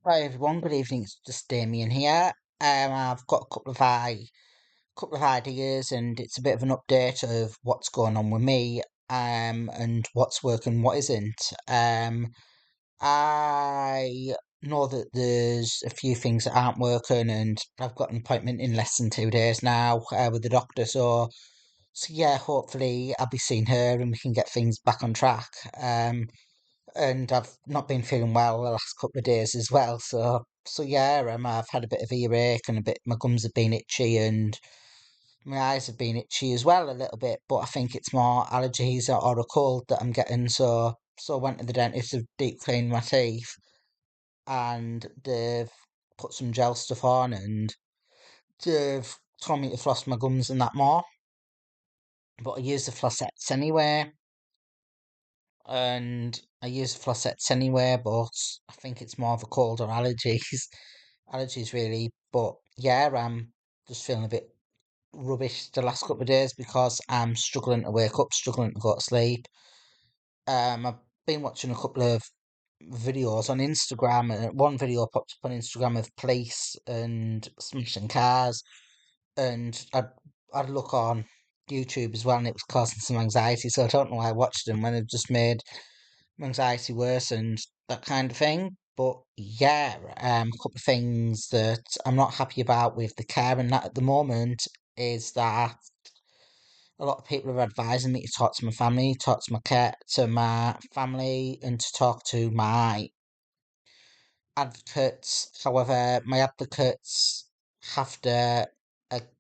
Hi everyone, good evening. It's just Damian here. I've got couple of ideas, and it's a bit of an update of what's going on with me, and what's working, what isn't. I know that there's a few things that aren't working, and I've got an appointment in less than 2 days now, with the doctor. So yeah, hopefully I'll be seeing her, and we can get things back on track. And I've not been feeling well the last couple of days as well. So yeah, I've had a bit of earache and a bit. My gums have been itchy and my eyes have been itchy as well a little bit. But I think it's more allergies or a cold that I'm getting. So I went to the dentist to deep clean my teeth, and they've put some gel stuff on, and they've told me to floss my gums and that more. But I use the flossettes anyway, and I use flossettes anyway, but I think it's more of a cold or allergies, allergies really. But yeah, I'm just feeling a bit rubbish the last couple of days because I'm struggling to wake up, struggling to go to sleep. I've been watching a couple of videos on Instagram, and one video popped up on Instagram of police and smashing cars, and I'd look on YouTube as well, and it was causing some anxiety. So I don't know why I watched them when it just made my anxiety worse and that kind of thing. But yeah, a couple of things that I'm not happy about with the care and that at the moment is that a lot of people are advising me to talk to my family, talk to my care, to my family, and to talk to my advocates. However, have to,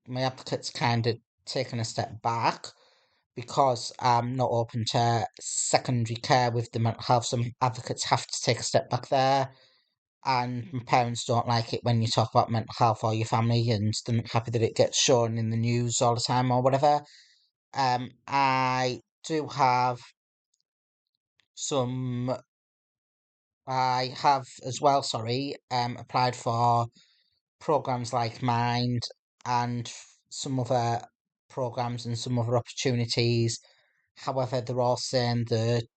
my advocates kind of taken a step back because I'm not open to secondary care with the mental health. Some advocates have to take a step back there, and my parents don't like it when you talk about mental health or your family, and they're not happy that it gets shown in the news all the time or whatever. I do have some. I have as well. Sorry, applied for programs like Mind and some other programs and some other opportunities. However, they're all saying that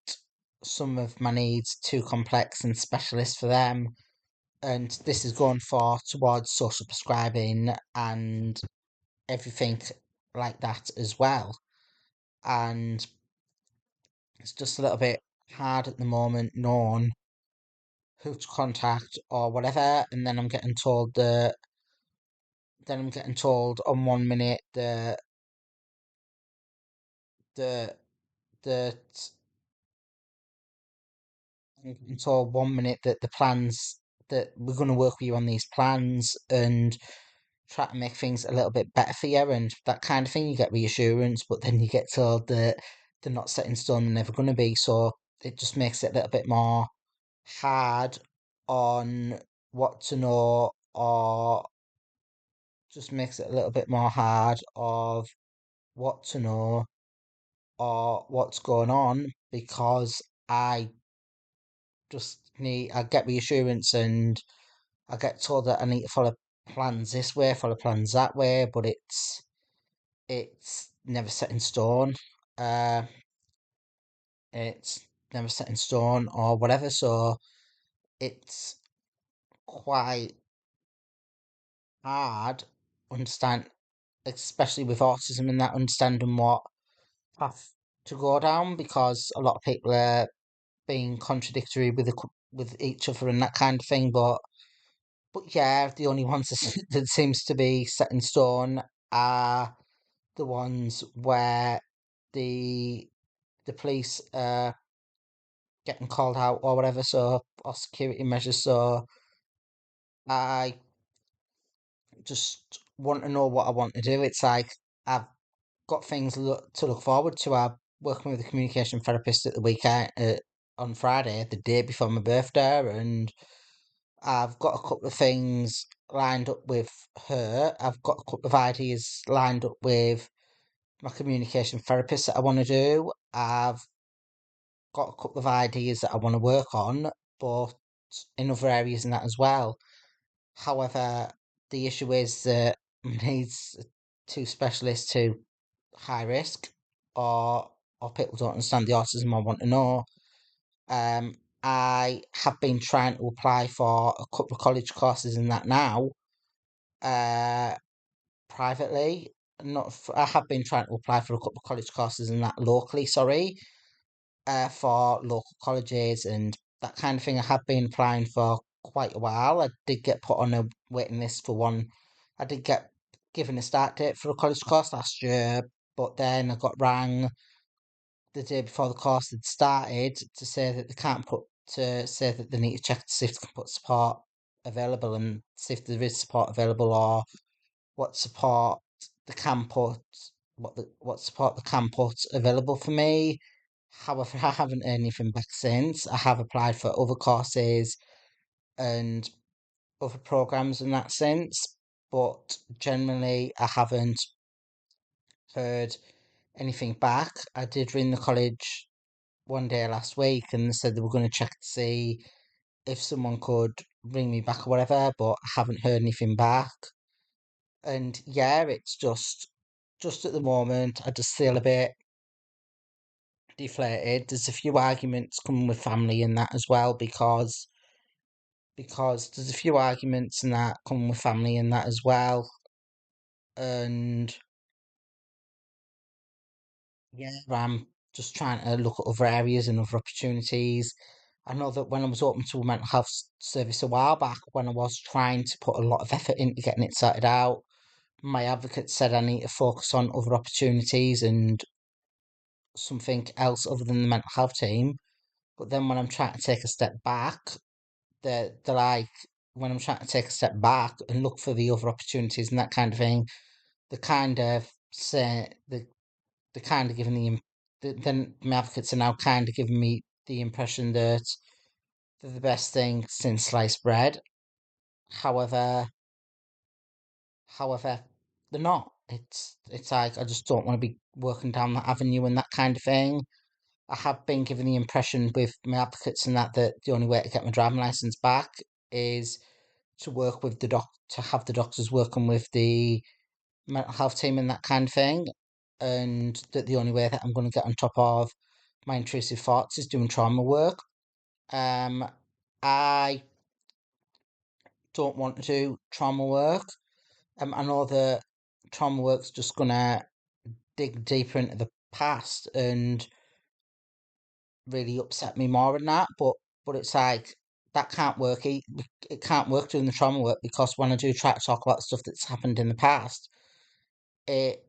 some of my needs too complex and specialist for them, and this is going for towards social prescribing and everything like that as well. And it's just a little bit hard at the moment knowing who to contact or whatever, and then I'm getting told on 1 minute the that I'm getting told 1 minute that the plans that we're going to work with you on these plans and try to make things a little bit better for you and that kind of thing. You get reassurance, but then you get told that they're not set in stone, they're never going to be. So it just makes it a little bit more hard on what to know, or just makes it a little bit more hard of what to know or what's going on because I I get reassurance and I get told that I need to follow plans this way, follow plans that way, but it's never set in stone. Uh, it's never set in stone or whatever, so it's quite hard understand, especially with autism and that understanding what path to go down because a lot of people are being contradictory with each other and that kind of thing. But yeah, the only ones that seems to be set in stone are the ones where the the police are getting called out or whatever, so or security measures. So I just want to know what I want to do. It's like I've got things to look forward to. I'm working with a communication therapist at the weekend on Friday, the day before my birthday, and I've got a couple of things lined up with her. I've got a couple of ideas lined up with my communication therapist that I want to do. I've got a couple of ideas that I want to work on, but in other areas and that as well. However, the issue is that my needs are too specialist, too high risk, or people don't understand the autism I want to know. I have been trying to apply for a couple of college courses in that now, uh, privately. Not I have been trying to apply for a couple of college courses in that locally, sorry, for local colleges and that kind of thing. I have been applying for quite a while. I did get put on a waiting list for one. I did get given a start date for a college course last year, but then I got rang the day before the course had started to say that they can't put to say that they need to check to see if they can put support available and see if there is support available or what support the can put what support the can put available for me. However, I haven't heard anything back since. I have applied for other courses and other programs in that sense, but generally I haven't heard anything back. I did ring the college one day last week and they said they were going to check to see if someone could ring me back or whatever, but I haven't heard anything back. And yeah, it's just at the moment I just feel a bit deflated. There's a few arguments coming with family in that as well because there's a few arguments in that coming with family in that as well. And yeah, I'm just trying to look at other areas and other opportunities. I know that when I was open to a mental health service a while back, when I was trying to put a lot of effort into getting it sorted out, my advocate said I need to focus on other opportunities and something else other than the mental health team. But then when I'm trying to take a step back, they're like, when I'm trying to take a step back and look for the other opportunities and that kind of thing, they kind of say, they're kind of giving then my advocates are now kind of giving me the impression that they're the best thing since sliced bread. However, however, they're not. It's like I just don't want to be working down that avenue and that kind of thing. I have been given the impression with my advocates and that the only way to get my driving license back is to work with to have the doctors working with the mental health team and that kind of thing, and that the only way that I'm going to get on top of my intrusive thoughts is doing trauma work. Um, I don't want to do trauma work. I know that trauma work's just gonna dig deeper into the past and really upset me more than that. But it's like that can't work. It can't work doing the trauma work because when I do try to talk about stuff that's happened in the past, it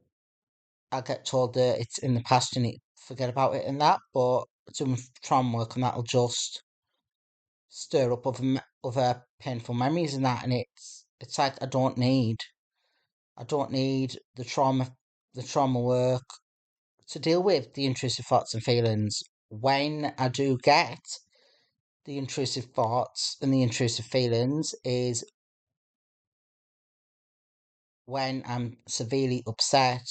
I get told that it's in the past and you need to forget about it and that. But doing trauma work and that'll just stir up other painful memories and that. And it's like I don't need the trauma work to deal with the intrusive thoughts and feelings. When I do get the intrusive thoughts and the intrusive feelings is when I'm severely upset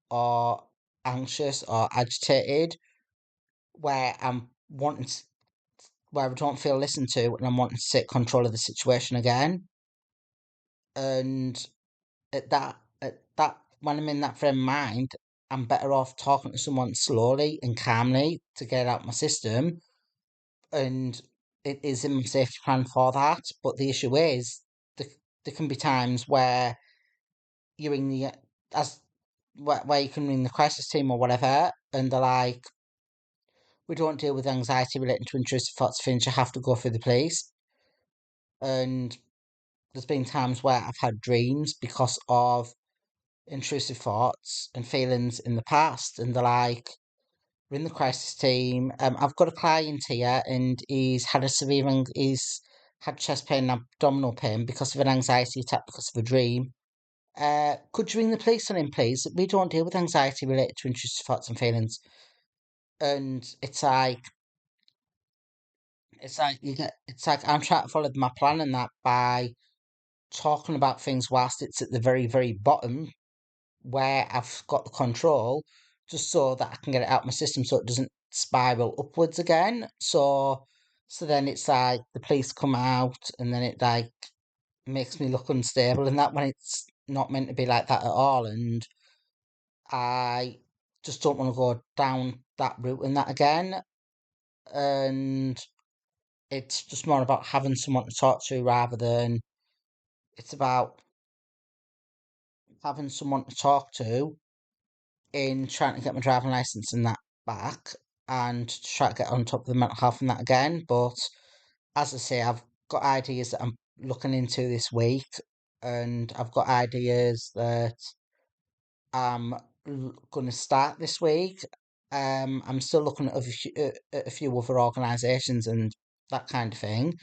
or anxious or agitated, where I'm wanting to, where I don't feel listened to and I'm wanting to take control of the situation again. And at that when I'm in that frame of mind, I'm better off talking to someone slowly and calmly to get it out my system. And it is in my safety plan for that. But the issue is, there, there can be times where you ring the as where you can ring the crisis team or whatever, and they're like, "We don't deal with anxiety relating to intrusive thoughts, feelings. You have to go through the police." And there's been times where I've had dreams because of intrusive thoughts and feelings in the past, and they're like, "We're in the crisis team. I've got a client here, and he's had chest pain and abdominal pain because of an anxiety attack because of a dream. Could you ring the police on him, please? We don't deal with anxiety related to intrusive thoughts and feelings." And it's like I'm trying to follow my plan and that by talking about things whilst it's at the very, very bottom where I've got the control, just so that I can get it out my system so it doesn't spiral upwards again. So then it's like the police come out and then it like makes me look unstable and that when it's not meant to be like that at all. And I just don't want to go down that route and that again. And it's just more about having someone to talk to rather than it's about having someone to talk to in trying to get my driving license and that back and to try to get on top of the mental health and that again. But as I say, I've got ideas that I'm looking into this week, and I've got ideas that I'm going to start this week. I'm still looking at a few other organisations and that kind of thing.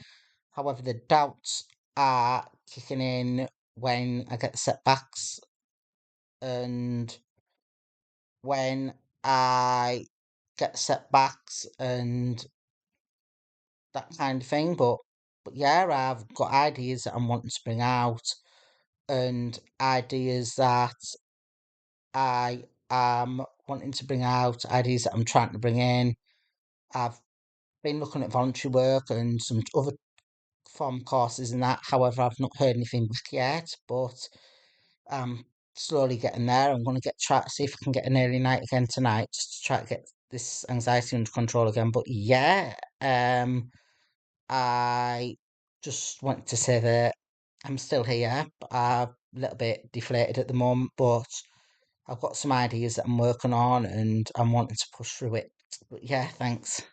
However, the doubts are kicking in when I get setbacks and when I get setbacks and that kind of thing. But yeah, I've got ideas that I'm wanting to bring out and ideas that I am wanting to bring out, ideas that I'm trying to bring in. I've been looking at voluntary work and some other form courses and that. However, I've not heard anything back yet, but I'm slowly getting there. I'm going to try to see if I can get an early night again tonight, just to try to get this anxiety under control again. But yeah, I just want to say that I'm still here. I'm a little bit deflated at the moment, but I've got some ideas that I'm working on and I'm wanting to push through it. But yeah, thanks.